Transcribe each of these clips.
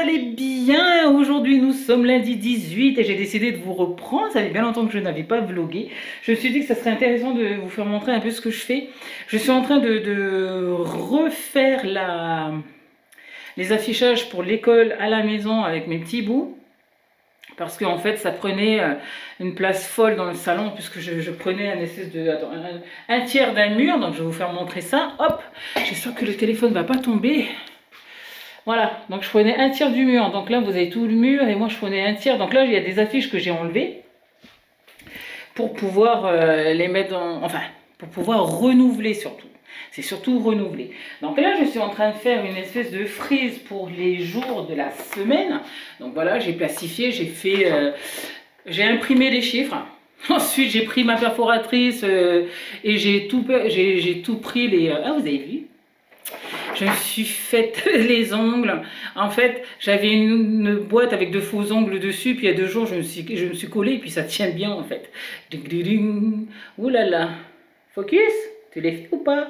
allez bien? Aujourd'hui nous sommes lundi 18 et j'ai décidé de vous reprendre. Ça fait bien longtemps que je n'avais pas vlogué. Je me suis dit que ça serait intéressant de vous faire montrer un peu ce que je fais. Je suis en train de refaire les affichages pour l'école à la maison avec mes petits bouts. Parce qu'en fait ça prenait une place folle dans le salon puisque je prenais un tiers d'un mur. Donc je vais vous faire montrer ça. Hop, j'espère que le téléphone ne va pas tomber. Voilà, donc je prenais un tiers du mur. Donc là, vous avez tout le mur et moi, je prenais un tiers. Donc là, il y a des affiches que j'ai enlevées pour pouvoir les mettre en... Enfin, pour pouvoir renouveler surtout. C'est surtout renouveler. Donc là, je suis en train de faire une espèce de frise pour les jours de la semaine. Donc voilà, j'ai plastifié, j'ai fait... j'ai imprimé les chiffres. Ensuite, j'ai pris ma perforatrice et j'ai tout pris les... Ah, vous avez vu? Je me suis fait les ongles. En fait, j'avais une boîte avec de faux ongles dessus. Puis il y a 2 jours, je me suis collée. Et puis ça tient bien en fait. Ouh là là. Focus, tu les fais ou pas?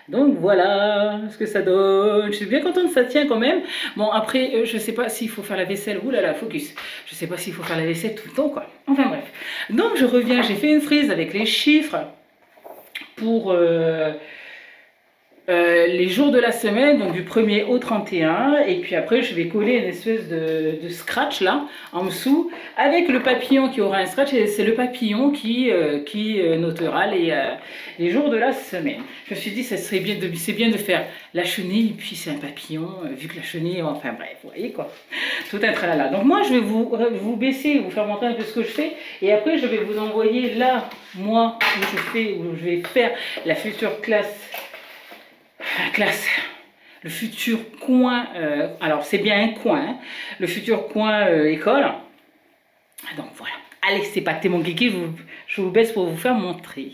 Donc voilà ce que ça donne. Je suis bien contente, ça tient quand même. Bon, après, je sais pas s'il faut faire la vaisselle. Ouh là là, focus. Je sais pas s'il faut faire la vaisselle tout le temps, quoi. Enfin bref. Donc je reviens, j'ai fait une frise avec les chiffres pour... les jours de la semaine, donc du 1er au 31, et puis après je vais coller une espèce de scratch là en dessous avec le papillon qui aura un scratch, et c'est le papillon qui notera les jours de la semaine. Je me suis dit ça serait bien c'est bien de faire la chenille et puis c'est un papillon vu que la chenille, enfin bref, vous voyez quoi, tout un tralala. Donc moi je vais vous baisser, vous faire montrer un peu ce que je fais, et après je vais vous envoyer là moi où je vais faire la future classe, le futur coin, alors c'est bien un coin, hein, le futur coin école. Donc voilà, allez c'est parti mon kiki, je vous baisse pour vous faire montrer.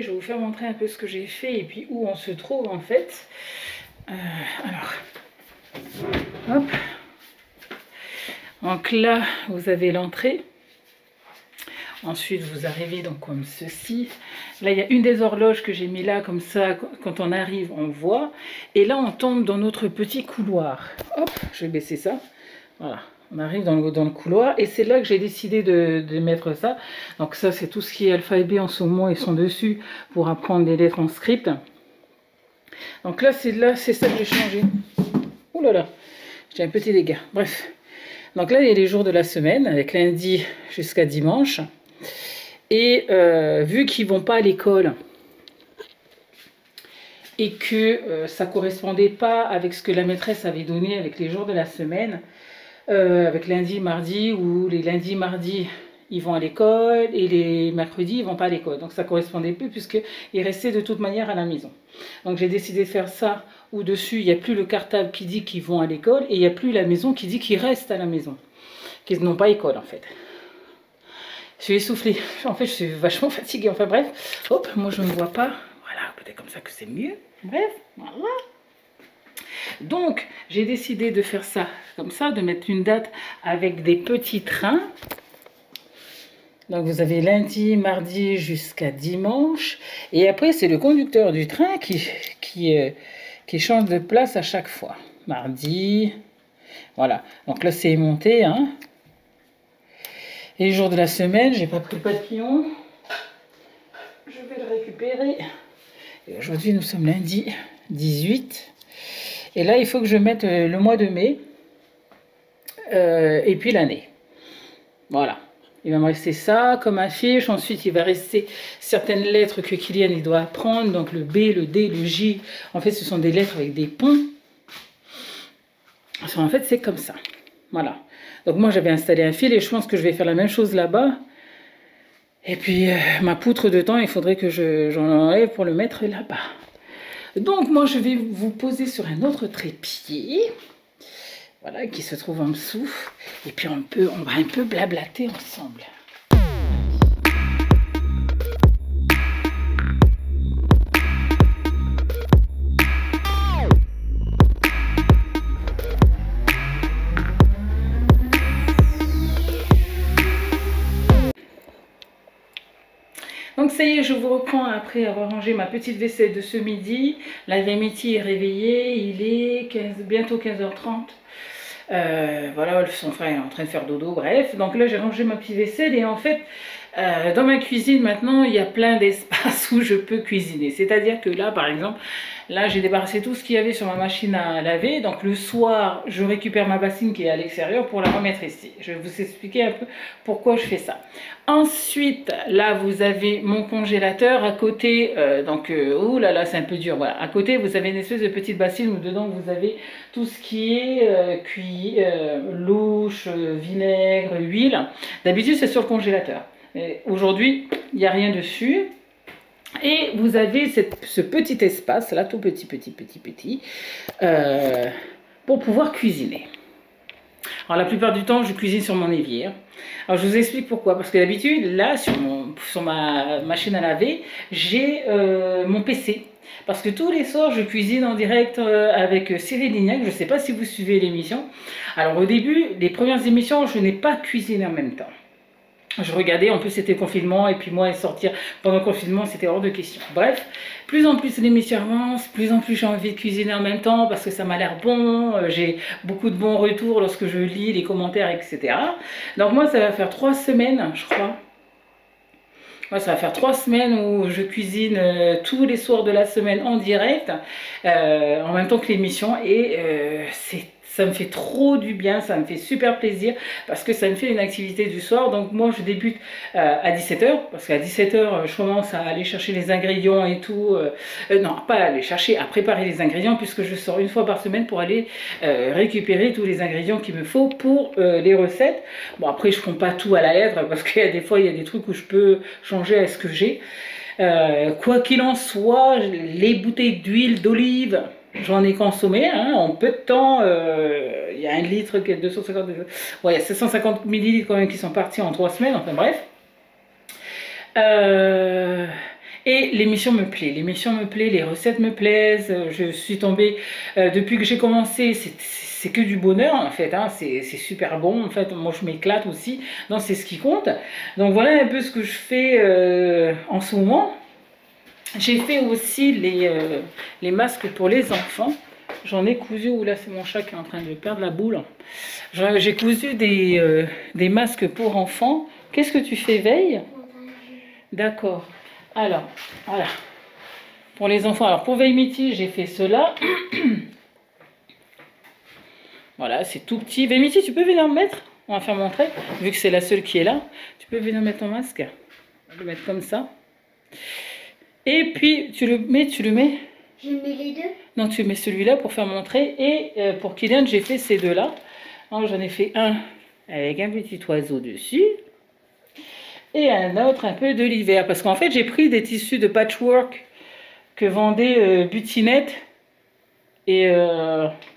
Je vais vous faire montrer un peu ce que j'ai fait et puis où on se trouve en fait. Alors, hop. Donc là, vous avez l'entrée. Ensuite, vous arrivez donc comme ceci. Là, il y a une des horloges que j'ai mis là, comme ça, quand on arrive, on voit. Et là, on tombe dans notre petit couloir. Hop, je vais baisser ça. Voilà. On arrive dans le couloir et c'est là que j'ai décidé de mettre ça. Donc ça, c'est tout ce qui est alphabet en ce moment, ils sont dessus pour apprendre les lettres en script. Donc là, c'est ça que j'ai changé. Ouh là là, j'ai un petit dégât. Bref. Donc là, il y a les jours de la semaine, avec lundi jusqu'à dimanche. Et vu qu'ils ne vont pas à l'école et que ça ne correspondait pas avec ce que la maîtresse avait donné avec les jours de la semaine, avec lundi, mardi, où les lundis, mardis, ils vont à l'école et les mercredis, ils vont pas à l'école. Donc ça correspondait plus puisqu'ils restaient de toute manière à la maison. Donc j'ai décidé de faire ça où dessus, il n'y a plus le cartable qui dit qu'ils vont à l'école et il n'y a plus la maison qui dit qu'ils restent à la maison. Qu'ils n'ont pas école en fait. Je suis essoufflée. En fait, je suis vachement fatiguée. Enfin bref, hop, moi je ne me vois pas. Voilà, peut-être comme ça que c'est mieux. Bref, voilà. Donc, j'ai décidé de faire ça comme ça, de mettre une date avec des petits trains. Donc, vous avez lundi, mardi jusqu'à dimanche. Et après, c'est le conducteur du train qui change de place à chaque fois. Mardi, voilà. Donc là, c'est monté. Hein. Et les jours de la semaine, j'ai pas pris le papillon. Je vais le récupérer. Et aujourd'hui, nous sommes lundi 18. Et là, il faut que je mette le mois de mai et puis l'année. Voilà. Il va me rester ça comme affiche. Ensuite, il va rester certaines lettres que Kylian il doit apprendre. Donc le B, le D, le J. En fait, ce sont des lettres avec des ponts. Enfin, en fait, c'est comme ça. Voilà. Donc moi, j'avais installé un fil et je pense que je vais faire la même chose là-bas. Et puis, ma poutre de temps, il faudrait que j'en enlève pour le mettre là-bas. Donc, moi, je vais vous poser sur un autre trépied. voilà, qui se trouve en dessous. Et puis on va un peu blablater ensemble. Donc ça y est, je vous reprends après avoir rangé ma petite vaisselle de ce midi. La Vérité est réveillée, il est bientôt 15h30. Voilà, son frère est en train de faire dodo, bref. Donc là, j'ai rangé ma petite vaisselle et en fait, dans ma cuisine maintenant, il y a plein d'espaces où je peux cuisiner. C'est-à-dire que là, par exemple, là, j'ai débarrassé tout ce qu'il y avait sur ma machine à laver. Donc le soir, je récupère ma bassine qui est à l'extérieur pour la remettre ici. Je vais vous expliquer un peu pourquoi je fais ça. Ensuite, là, vous avez mon congélateur à côté. Oh là là, c'est un peu dur. Voilà, à côté, vous avez une espèce de petite bassine où dedans, vous avez tout ce qui est louche, vinaigre, huile. D'habitude, c'est sur le congélateur. Aujourd'hui, il n'y a rien dessus. Et vous avez ce petit espace, là, tout petit, pour pouvoir cuisiner. Alors, la plupart du temps, je cuisine sur mon évier. Alors, je vous explique pourquoi. Parce que d'habitude, là, sur ma machine à laver, j'ai mon PC. Parce que tous les soirs, je cuisine en direct avec Cyril Lignac. Je ne sais pas si vous suivez l'émission. Alors, au début, les premières émissions, je n'ai pas cuisiné en même temps. Je regardais, en plus c'était le confinement, et puis moi sortir pendant le confinement c'était hors de question. Bref, plus en plus l'émission avance, plus en plus j'ai envie de cuisiner en même temps parce que ça m'a l'air bon, j'ai beaucoup de bons retours lorsque je lis les commentaires, etc. Donc moi ça va faire 3 semaines, je crois. Moi, ça va faire 3 semaines où je cuisine tous les soirs de la semaine en direct, en même temps que l'émission, et ça me fait trop du bien, ça me fait super plaisir parce que ça me fait une activité du soir. Donc moi je débute à 17h parce qu'à 17h je commence à aller chercher les ingrédients et tout. Non, pas aller chercher, à préparer les ingrédients puisque je sors une fois par semaine pour aller récupérer tous les ingrédients qu'il me faut pour les recettes. Bon après je ne prends pas tout à la lettre parce qu'il y a des fois il y a des trucs où je peux changer à ce que j'ai. Quoi qu'il en soit, les bouteilles d'huile d'olive, j'en ai consommé en peu de temps. Il y a 1 litre qui est 250, ouais, il y a 750 millilitres quand même qui sont partis en 3 semaines, enfin bref. Et l'émission me plaît, les recettes me plaisent. Je suis tombée, depuis que j'ai commencé, c'est que du bonheur en fait, c'est super bon en fait, moi je m'éclate aussi, donc c'est ce qui compte. Donc voilà un peu ce que je fais en ce moment. J'ai fait aussi les masques pour les enfants. J'en ai cousu, ou là c'est mon chat qui est en train de perdre la boule. J'ai cousu des masques pour enfants. Qu'est-ce que tu fais, Veille? D'accord. Alors, voilà. Pour les enfants, alors pour Veille Miti, j'ai fait cela. Voilà, c'est tout petit. Veille Miti, tu peux venir me mettre? On va faire montrer, vu que c'est la seule qui est là. Tu peux venir mettre ton masque. On va le mettre comme ça. Et puis, tu le mets Je mets les deux? Non, tu mets celui-là pour faire montrer. Et pour Kylian, j'ai fait ces deux-là. J'en ai fait un avec un petit oiseau dessus. Et un autre un peu de l'hiver. Parce qu'en fait, j'ai pris des tissus de patchwork que vendait Butinette. Et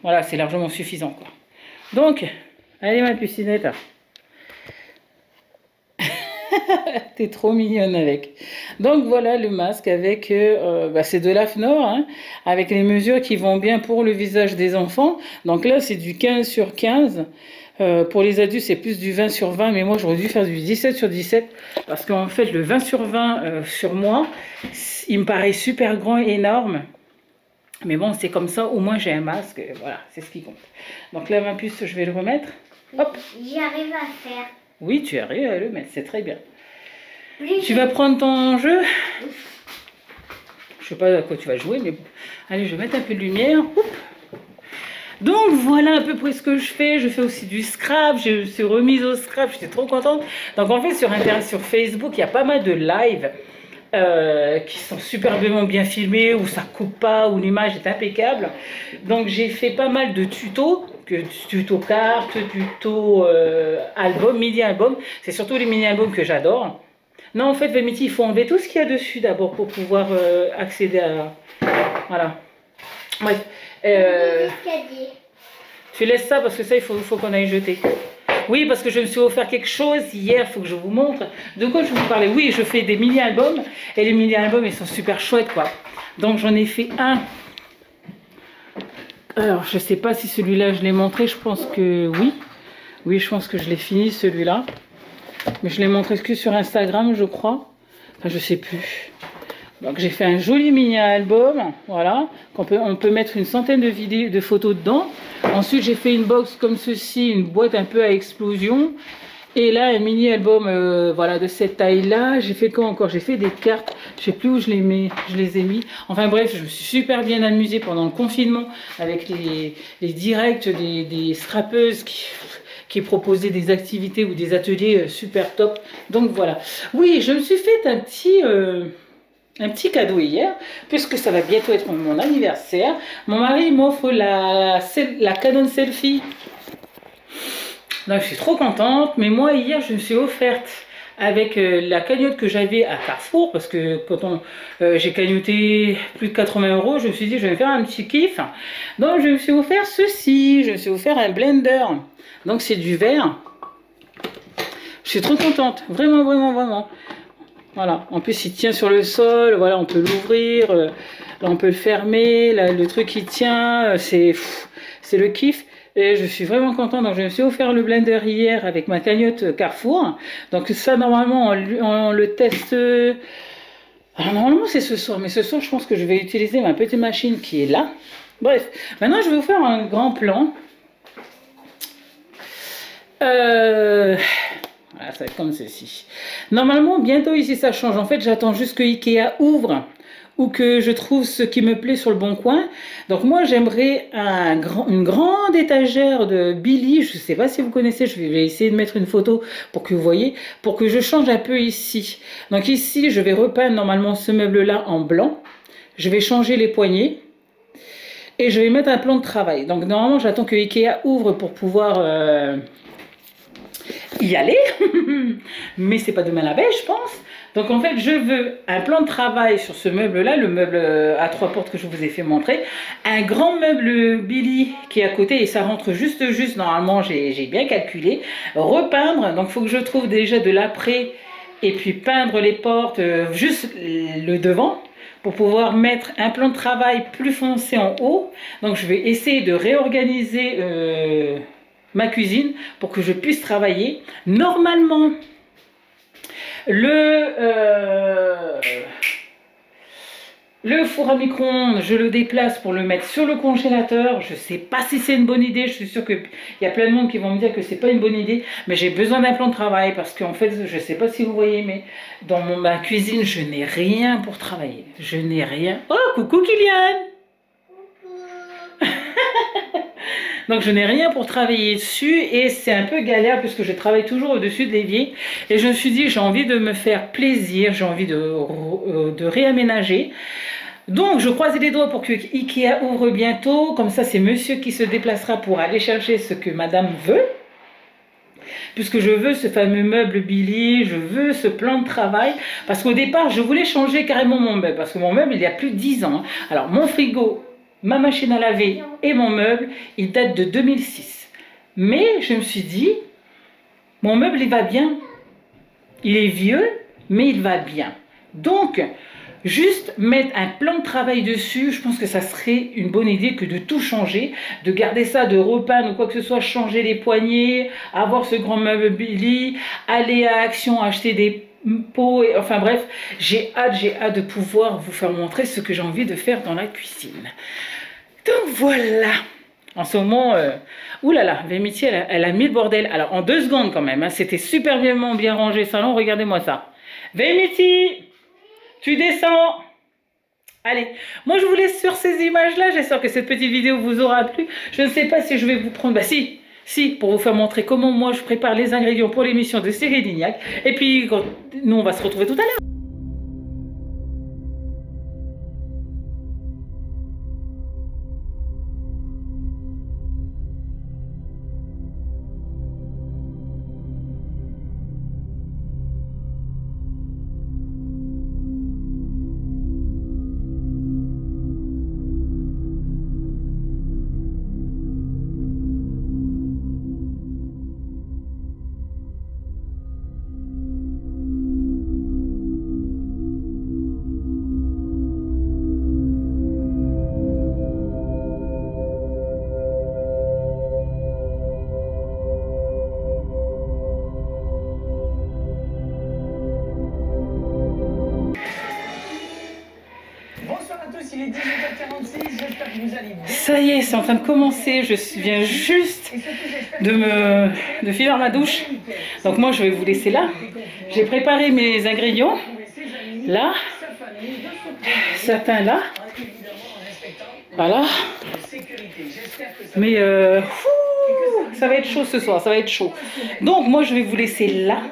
voilà, c'est largement suffisant, quoi. Donc, allez ma pucinette. T'es trop mignonne avec. Donc voilà le masque avec c'est de l'AFNOR avec les mesures qui vont bien pour le visage des enfants. Donc là c'est du 15/15. Pour les adultes c'est plus du 20/20, mais moi j'aurais dû faire du 17/17 parce qu'en fait le 20/20 sur moi il me paraît super grand et énorme. Mais bon, c'est comme ça, au moins j'ai un masque, voilà, c'est ce qui compte. Donc là ma puce, je vais le remettre. Hop. J'y arrive à faire. Oui, tu arrives à le mettre, c'est très bien. Tu vas prendre ton jeu? Je sais pas à quoi tu vas jouer, mais bon. Allez, je vais mettre un peu de lumière. Oups. Donc voilà à peu près ce que je fais. Je fais aussi du scrap. Je me suis remise au scrap. J'étais trop contente. Donc en fait, sur Internet, sur Facebook, il y a pas mal de lives qui sont superbement bien filmés, où ça coupe pas, où l'image est impeccable. Donc j'ai fait pas mal de tutos. Tuto cartes, tuto album, mini-album. C'est surtout les mini-albums que j'adore. Non, en fait, Vemiti, il faut enlever tout ce qu'il y a dessus d'abord pour pouvoir accéder à... Voilà. Bref. Tu laisses ça parce que ça, faut qu'on aille jeter. Oui, parce que je me suis offert quelque chose hier, il faut que je vous montre. De quoi je vous parlais? Oui, je fais des mini-albums et les mini-albums, ils sont super chouettes, quoi. Donc, j'en ai fait un. Alors, je sais pas si celui-là, je l'ai montré, je pense que oui. Oui, je pense que je l'ai fini, celui-là. Mais je l'ai montré que sur Instagram, je crois. Enfin, je sais plus. Donc, j'ai fait un joli mini-album, voilà. On peut mettre une centaine de vidéos, de photos dedans. Ensuite, j'ai fait une box comme ceci, une boîte un peu à explosion. Et là, un mini-album voilà, de cette taille-là. J'ai fait quoi encore? J'ai fait des cartes. Je sais plus où je les mets. Je les ai mis. Enfin bref, je me suis super bien amusée pendant le confinement avec les directs des scrappeuses qui proposaient des activités ou des ateliers super top. Donc voilà. Oui, je me suis fait un petit cadeau hier, puisque ça va bientôt être mon anniversaire. Mon mari m'offre la Canon Selfie. Donc je suis trop contente, mais moi hier je me suis offerte avec la cagnotte que j'avais à Carrefour, parce que quand j'ai cagnoté plus de 80 €, je me suis dit je vais me faire un petit kiff. Donc je me suis offert ceci, je me suis offert un blender. Donc c'est du verre. Je suis trop contente, vraiment, vraiment, vraiment. Voilà, en plus il tient sur le sol, voilà, on peut l'ouvrir, là on peut le fermer, là le truc il tient, c'est le kiff. Et je suis vraiment contente, donc je me suis offert le blender hier avec ma cagnotte Carrefour. Donc ça normalement on le teste, alors normalement c'est ce soir, mais ce soir je pense que je vais utiliser ma petite machine qui est là. Bref, maintenant je vais vous faire un grand plan. Voilà, ça va être comme ceci. Normalement, bientôt ici, ça change. En fait, j'attends juste que Ikea ouvre ou que je trouve ce qui me plaît sur le bon coin. Donc moi, j'aimerais une grande étagère de Billy. Je ne sais pas si vous connaissez, je vais essayer de mettre une photo pour que vous voyez, pour que je change un peu ici. Donc ici, je vais repeindre normalement ce meuble-là en blanc. Je vais changer les poignées. Et je vais mettre un plan de travail. Donc normalement, j'attends que Ikea ouvre pour pouvoir y aller. Mais c'est pas demain la veille, je pense. Donc en fait, je veux un plan de travail sur ce meuble-là, le meuble à 3 portes que je vous ai fait montrer. Un grand meuble Billy qui est à côté et ça rentre juste. Normalement, j'ai bien calculé. Repeindre, donc il faut que je trouve déjà de l'après et puis peindre les portes, juste le devant, pour pouvoir mettre un plan de travail plus foncé en haut. Donc je vais essayer de réorganiser ma cuisine pour que je puisse travailler. Normalement, le four à micro-ondes, je le déplace pour le mettre sur le congélateur. Je ne sais pas si c'est une bonne idée. Je suis sûre qu'il y a plein de monde qui vont me dire que c'est pas une bonne idée. Mais j'ai besoin d'un plan de travail parce qu'en fait, je ne sais pas si vous voyez, mais dans ma cuisine, je n'ai rien pour travailler. Je n'ai rien. Oh, coucou Kylian! Donc je n'ai rien pour travailler dessus et c'est un peu galère puisque je travaille toujours au-dessus de l'évier. Et je me suis dit j'ai envie de me faire plaisir, j'ai envie de réaménager. Donc je croise les doigts pour que Ikea ouvre bientôt. Comme ça c'est monsieur qui se déplacera pour aller chercher ce que madame veut. Puisque je veux ce fameux meuble Billy, je veux ce plan de travail. Parce qu'au départ je voulais changer carrément mon meuble. Parce que mon meuble il y a plus de 10 ans. Alors mon frigo, ma machine à laver et mon meuble, il date de 2006. Mais je me suis dit, mon meuble, il va bien. Il est vieux, mais il va bien. Donc, juste mettre un plan de travail dessus, je pense que ça serait une bonne idée que de tout changer, de garder ça, de repeindre ou quoi que ce soit, changer les poignées, avoir ce grand meuble Billy, aller à Action, acheter des pots, enfin bref, j'ai hâte de pouvoir vous faire montrer ce que j'ai envie de faire dans la cuisine. Donc voilà, en ce moment, oulala, Vémiti, elle a mis le bordel. Alors en 2 secondes quand même, hein, c'était super bien rangé salon, regardez-moi ça. Vémiti, tu descends. Allez, moi je vous laisse sur ces images-là, j'espère que cette petite vidéo vous aura plu. Je ne sais pas si je vais vous prendre, bah si, pour vous faire montrer comment moi je prépare les ingrédients pour l'émission de Cyril Lignac. Et puis, nous on va se retrouver tout à l'heure. Ça y est, c'est en train de commencer. Je viens juste de finir ma douche. Donc moi, je vais vous laisser là. J'ai préparé mes ingrédients. Là. Certains là. Voilà. Mais ça va être chaud ce soir. Ça va être chaud. Donc moi, je vais vous laisser là.